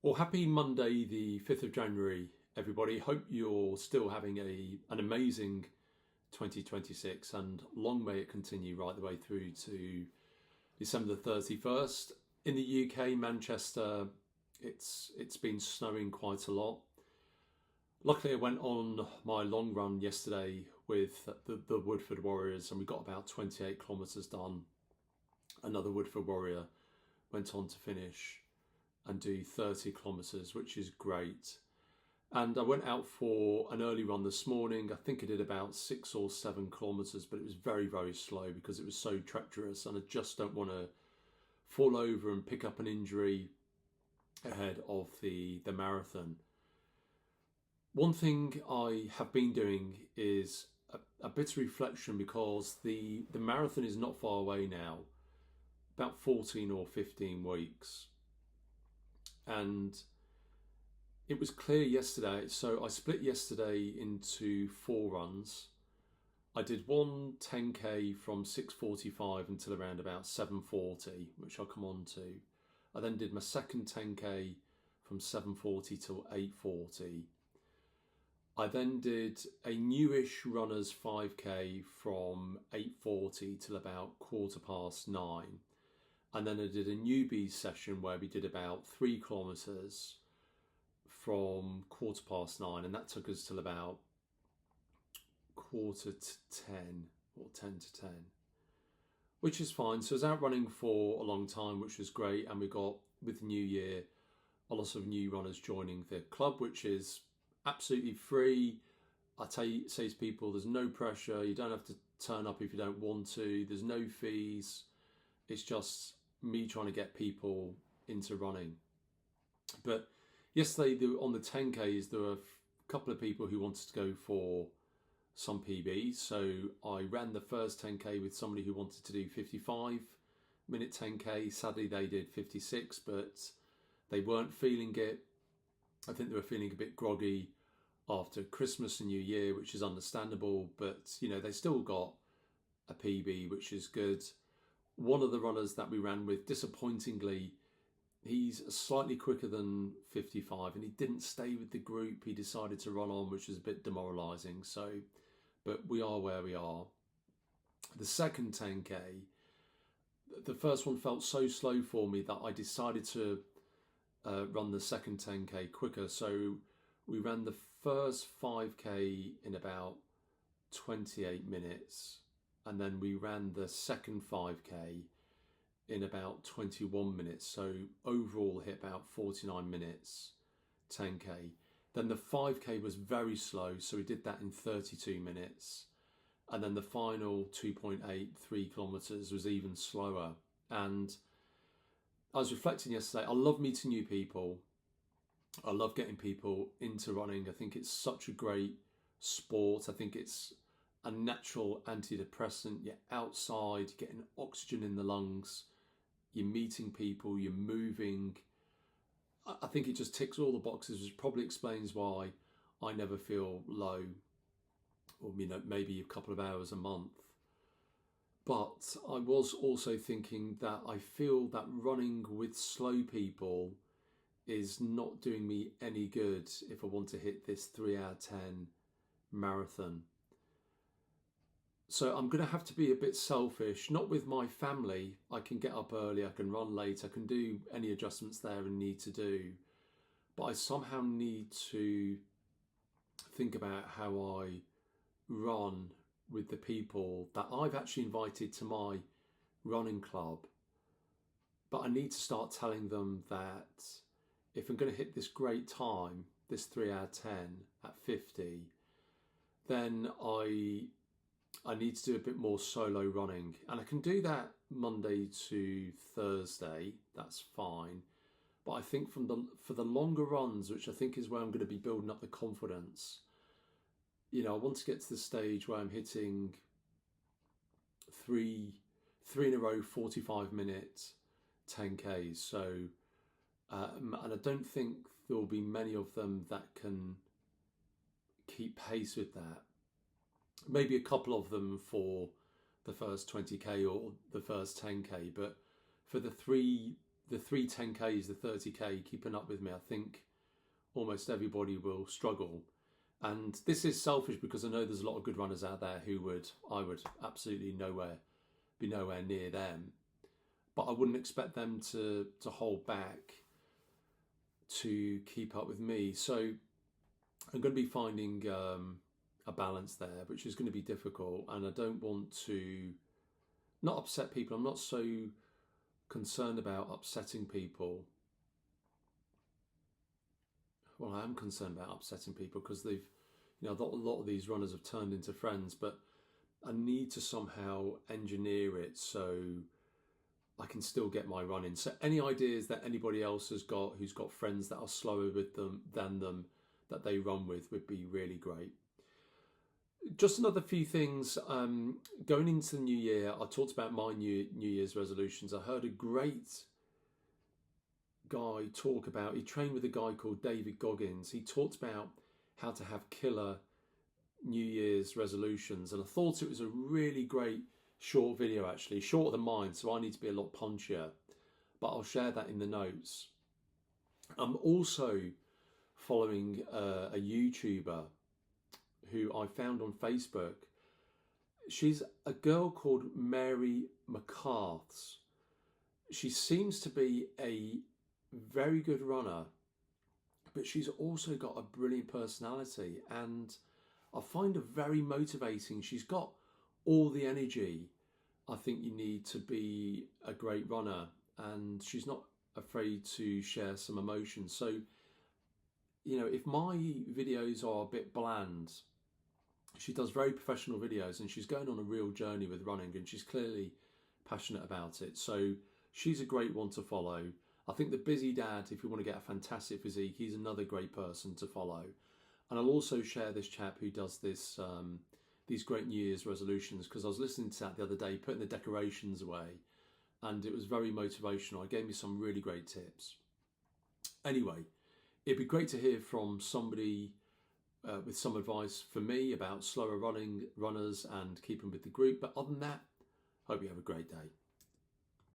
Well, happy Monday, the 5th of January, everybody. Hope you're still having an amazing 2026 and long may it continue right the way through to December the 31st. In the UK, Manchester, it's been snowing quite a lot. Luckily, I went on my long run yesterday with the Woodford Warriors and we got about 28 kilometres done. Another Woodford Warrior went on to finish and do 30 kilometres, which is great. And I went out for an early run this morning. I think I did about 6 or 7 kilometres, but it was very, very slow because it was so treacherous and I just don't want to fall over and pick up an injury ahead of the marathon. One thing I have been doing is a bit of reflection because the marathon is not far away now, about 14 or 15 weeks. And it was clear yesterday, so I split yesterday into 4 runs. I did one 10k from 6:45 until around about 7:40, which I'll come on to. I then did my second 10k from 7:40 till 8:40. I then did a newish runners 5k from 8:40 till about 9:15. And then I did a newbies session where we did about 3 kilometres from 9:15, and that took us till about 9:45 or 10 to 10, which is fine. So I was out running for a long time, which was great. And we got, with the new year, a lot of new runners joining the club, which is absolutely free. I say to people, there's no pressure. You don't have to turn up if you don't want to. There's no fees. It's just me trying to get people into running. But yesterday on the 10Ks, there were a couple of people who wanted to go for some PBs. So I ran the first 10K with somebody who wanted to do 55-minute 10K. Sadly, they did 56, but they weren't feeling it. I think they were feeling a bit groggy after Christmas and New Year, which is understandable, but they still got a PB, which is good. One of the runners that we ran with, disappointingly, he's slightly quicker than 55 and he didn't stay with the group. He decided to run on, which is a bit demoralising. So, but we are where we are. The second 10K, the first one felt so slow for me that I decided to run the second 10K quicker. So we ran the first 5K in about 28 minutes. And then we ran the second 5K in about 21 minutes. So overall hit about 49 minutes, 10K. Then the 5K was very slow. So we did that in 32 minutes. And then the final 2.83 kilometers was even slower. And I was reflecting yesterday, I love meeting new people. I love getting people into running. I think it's such a great sport. I think it's a natural antidepressant. You're outside, you're getting oxygen in the lungs, you're meeting people, you're moving. I think it just ticks all the boxes, which probably explains why I never feel low, or maybe a couple of hours a month. But I was also thinking that I feel that running with slow people is not doing me any good if I want to hit this 3:10 marathon. So I'm going to have to be a bit selfish, not with my family. I can get up early, I can run late, I can do any adjustments there and need to do. But I somehow need to think about how I run with the people that I've actually invited to my running club. But I need to start telling them that if I'm going to hit this great time, this 3:10 at 50, then I need to do a bit more solo running. And I can do that Monday to Thursday, that's fine. But I think for the longer runs, which I think is where I'm going to be building up the confidence, I want to get to the stage where I'm hitting three in a row 45-minute 10Ks. So, and I don't think there will be many of them that can keep pace with that. Maybe a couple of them for the first 20k or the first 10k, but for the 3 the 3 10Ks, the 30K, keeping up with me, I think almost everybody will struggle. And this is selfish because I know there's a lot of good runners out there who I would absolutely be nowhere near them. But I wouldn't expect them to hold back to keep up with me. So I'm going to be finding a balance there, which is going to be difficult. And I don't want to not upset people. I'm not so concerned about upsetting people. Well, I am concerned about upsetting people because they've, a lot of these runners have turned into friends, but I need to somehow engineer it so I can still get my run in. So any ideas that anybody else has got who's got friends that are slower than them that they run with would be really great. Just another few things. Going into the new year, I talked about my New Year's resolutions. I heard a great guy talk about, he trained with a guy called David Goggins. He talked about how to have killer New Year's resolutions. And I thought it was a really great short video, actually, shorter than mine. So I need to be a lot punchier, but I'll share that in the notes. I'm also following a YouTuber who I found on Facebook. She's a girl called Mary McCarths. She seems to be a very good runner, but she's also got a brilliant personality, and I find her very motivating. She's got all the energy I think you need to be a great runner, and she's not afraid to share some emotions. So, if my videos are a bit bland, she does very professional videos, and she's going on a real journey with running, and she's clearly passionate about it. So she's a great one to follow. I think the Busy Dad, if you want to get a fantastic physique, he's another great person to follow. And I'll also share this chap who does this these great New Year's resolutions, because I was listening to that the other day, putting the decorations away, and it was very motivational. It gave me some really great tips. Anyway, it'd be great to hear from somebody with some advice for me about slower runners and keeping with the group. But other than that, hope you have a great day.